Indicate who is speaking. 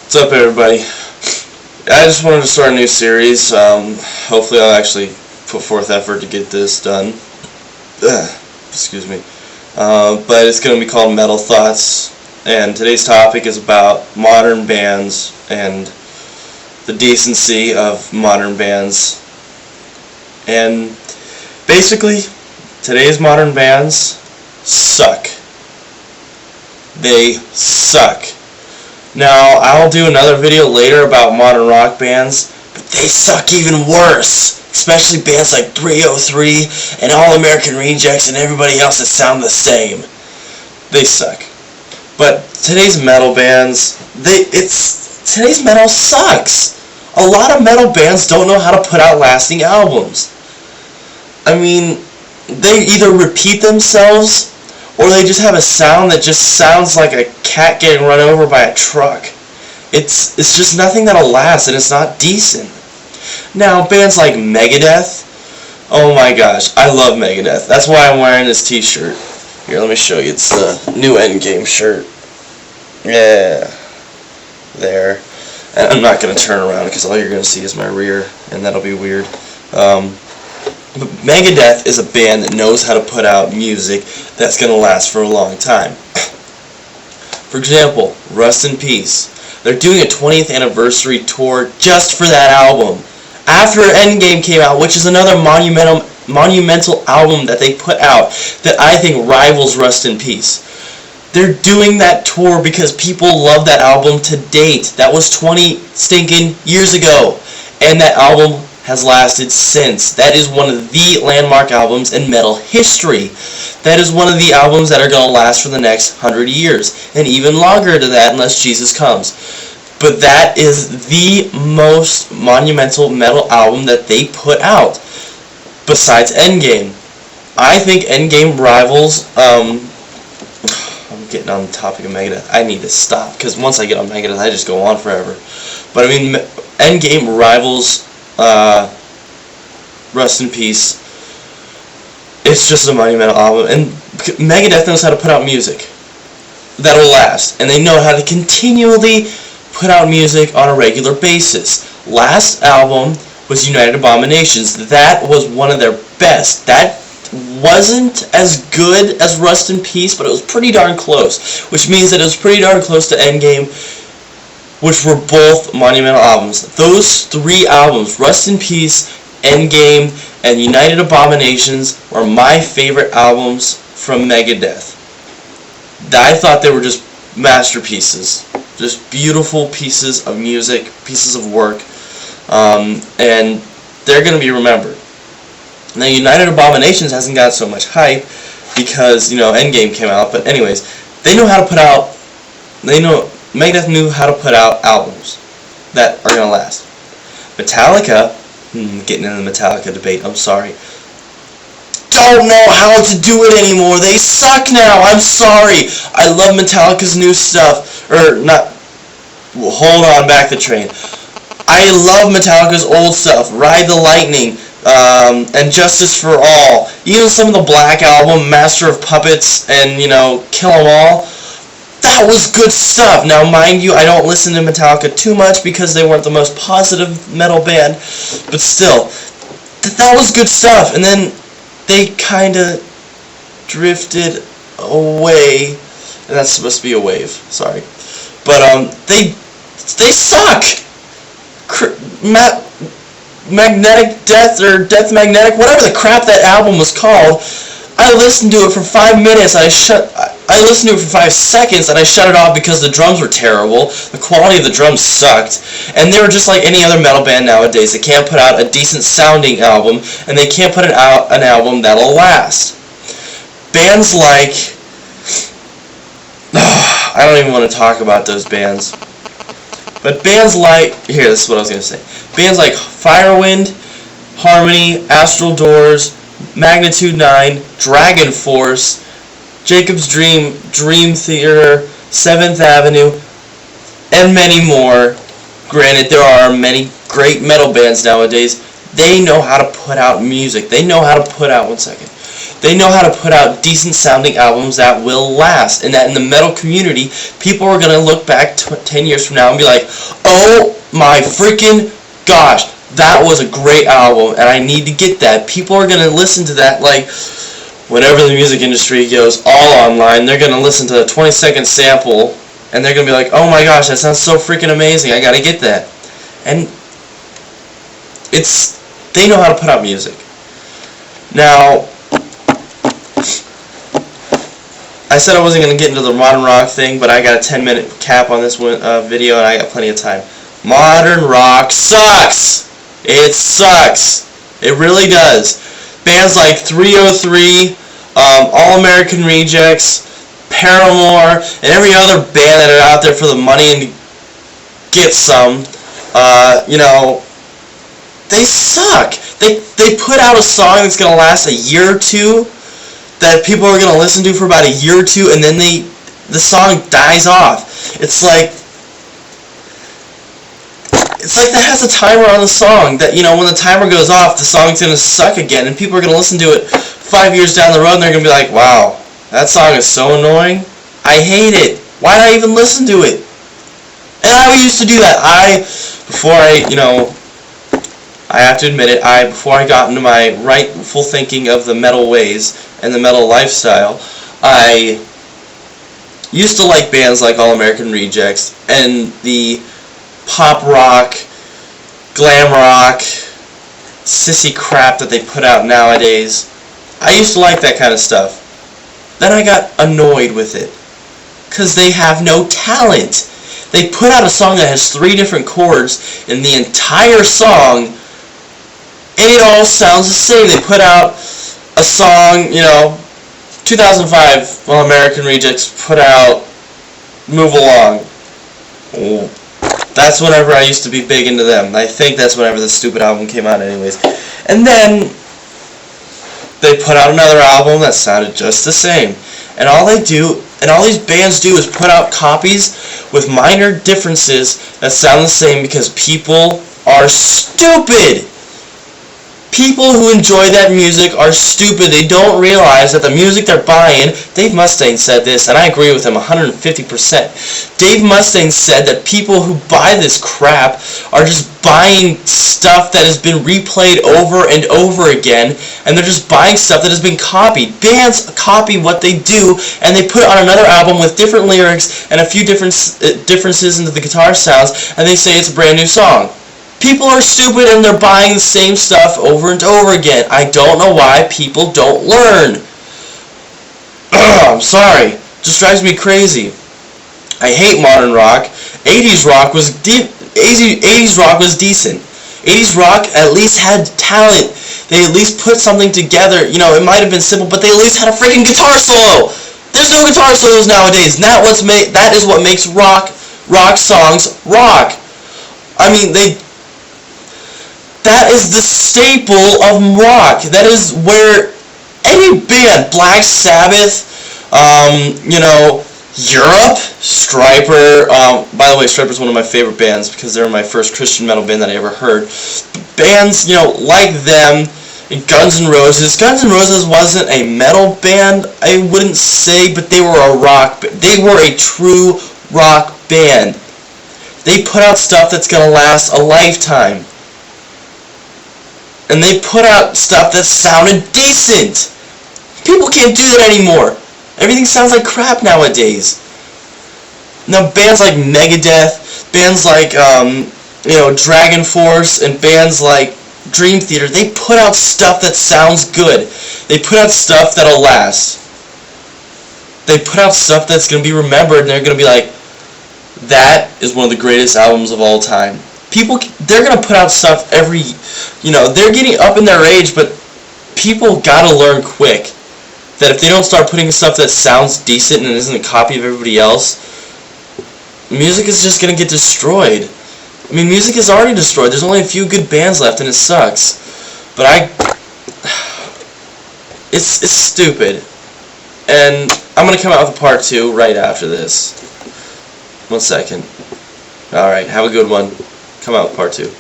Speaker 1: What's up, everybody? I just wanted to start a new series. Hopefully I'll actually put forth effort to get this done. Excuse me. But it's going to be called Metal Thoughts, and today's topic is about modern bands and the decency of modern bands. And basically, today's modern bands suck. They suck. Now, I'll do another video later about modern rock bands, but they suck even worse. Especially bands like 303 and All American Rejects and everybody else that sound the same. They suck. But today's metal bands, today's metal sucks. A lot of metal bands don't know how to put out lasting albums. I mean, they either repeat themselves or they just have a sound that just sounds like a cat getting run over by a truck. It's just nothing that'll last, and it's not decent. Now, bands like Megadeth, oh my gosh, I love Megadeth. That's why I'm wearing this t-shirt. Here, let me show you. It's the new Endgame shirt. Yeah, there. And I'm not going to turn around because all you're going to see is my rear, and that'll be weird. But Megadeth is a band that knows how to put out music that's going to last for a long time. For example, Rust in Peace. They're doing a 20th anniversary tour just for that album. After Endgame came out, which is another monumental album that they put out that I think rivals Rust in Peace. They're doing that tour because people love that album to date. That was 20 stinking years ago. And that album has lasted since. That is one of the landmark albums in metal history. That is one of the albums that are going to last for the next 100 years, and even longer to that unless Jesus comes. But that is the most monumental metal album that they put out, besides Endgame. I think Endgame rivals, I'm getting on the topic of Megadeth. I need to stop, because once I get on Megadeth, I just go on forever. But I mean, Endgame rivals Rust in Peace. It's just a monumental album, and Megadeth knows how to put out music that'll last, and they know how to continually put out music on a regular basis. Last album was United Abominations. That was one of their best. That wasn't as good as Rust in Peace, but it was pretty darn close, which means that it was pretty darn close to Endgame, which were both monumental albums. Those three albums, Rust in Peace, Endgame, and United Abominations, were my favorite albums from Megadeth. I thought they were just masterpieces. Just beautiful pieces of music, pieces of work, and they're going to be remembered. Now, United Abominations hasn't got so much hype because, Endgame came out, but anyways, Megadeth knew how to put out albums that are going to last. Metallica, getting into the Metallica debate, I'm sorry, don't know how to do it anymore. They suck now. I'm sorry. I love Metallica's new stuff. Hold on, back the train. I love Metallica's old stuff. Ride the Lightning, and Justice for All. Even some of the Black Album, Master of Puppets, and, Kill 'Em All. That was good stuff. Now, mind you, I don't listen to Metallica too much because they weren't the most positive metal band, but still, that was good stuff. And then they kind of drifted away, and that's supposed to be a wave, sorry. But, they suck! Magnetic Death, or Death Magnetic, whatever the crap that album was called, I listened to it for 5 minutes, I listened to it for 5 seconds, and I shut it off because the drums were terrible, the quality of the drums sucked, and they were just like any other metal band nowadays. They can't put out a decent sounding album, and they can't put out an album that'll last. Bands like... I don't even want to talk about those bands. But bands like... Here, this is what I was going to say. Bands like Firewind, Harmony, Astral Doors, Magnitude 9, Dragon Force, Jacob's Dream, Dream Theater, 7th Avenue, and many more. Granted, there are many great metal bands nowadays. They know how to put out music. They know how to put out... One second. They know how to put out decent sounding albums that will last, and that in the metal community, people are going to look back 10 years from now and be like, oh my freaking gosh, that was a great album, and I need to get that. People are going to listen to that, like, whenever the music industry goes all online, they're going to listen to a 20-second sample, and they're going to be like, oh my gosh, that sounds so freaking amazing, I got to get that. And they know how to put out music. Now, I said I wasn't going to get into the modern rock thing, but I got a 10-minute cap on this video, and I got plenty of time. Modern rock sucks! It sucks! It really does. Bands like 303, All American Rejects, Paramore, and every other band that are out there for the money and to get some, they suck. They put out a song that's going to last a year or two, that people are going to listen to for about a year or two, and then the song dies off. It's like that has a timer on the song that, when the timer goes off, the song's going to suck again, and people are going to listen to it 5 years down the road, and they're going to be like, wow, that song is so annoying. I hate it. Why did I even listen to it? And I used to do that. I have to admit it, before I got into my rightful thinking of the metal ways and the metal lifestyle, I used to like bands like All American Rejects and the pop rock, glam rock, sissy crap that they put out nowadays. I used to like that kind of stuff. Then I got annoyed with it, because they have no talent. They put out a song that has 3 different chords in the entire song, and it all sounds the same. They put out a song, 2005, All American Rejects put out Move Along. Oh, that's whenever I used to be big into them. I think that's whenever the stupid album came out anyways. And then they put out another album that sounded just the same. And all these bands do is put out copies with minor differences that sound the same because people are stupid. People who enjoy that music are stupid. They don't realize that the music they're buying, Dave Mustaine said this, and I agree with him 150%. Dave Mustaine said that people who buy this crap are just buying stuff that has been replayed over and over again, and they're just buying stuff that has been copied. Bands copy what they do, and they put it on another album with different lyrics and a few differences into the guitar sounds, and they say it's a brand new song. People are stupid and they're buying the same stuff over and over again. I don't know why people don't learn. I'm sorry. It just drives me crazy. I hate modern rock. 80s rock was decent. 80s rock at least had talent. They at least put something together. It might have been simple, but they at least had a freaking guitar solo. There's no guitar solos nowadays. And that is what makes rock songs rock. I mean, that is the staple of rock. That is where any band, Black Sabbath, Europe, Stryper, by the way, Stryper's one of my favorite bands because they were my first Christian metal band that I ever heard. Bands, like them, Guns N' Roses. Guns N' Roses wasn't a metal band, I wouldn't say, but they were they were a true rock band. They put out stuff that's going to last a lifetime. And they put out stuff that sounded decent. People can't do that anymore. Everything sounds like crap nowadays. Now, bands like Megadeth, bands like, Dragon Force, and bands like Dream Theater, they put out stuff that sounds good. They put out stuff that'll last. They put out stuff that's going to be remembered, and they're going to be like, that is one of the greatest albums of all time. They're going to put out stuff they're getting up in their age, but people got to learn quick that if they don't start putting stuff that sounds decent and isn't a copy of everybody else, music is just going to get destroyed. I mean, music is already destroyed. There's only a few good bands left, and it sucks. But it's stupid. And I'm going to come out with a part 2 right after this. 1 second. Alright, have a good one. Come out with part 2.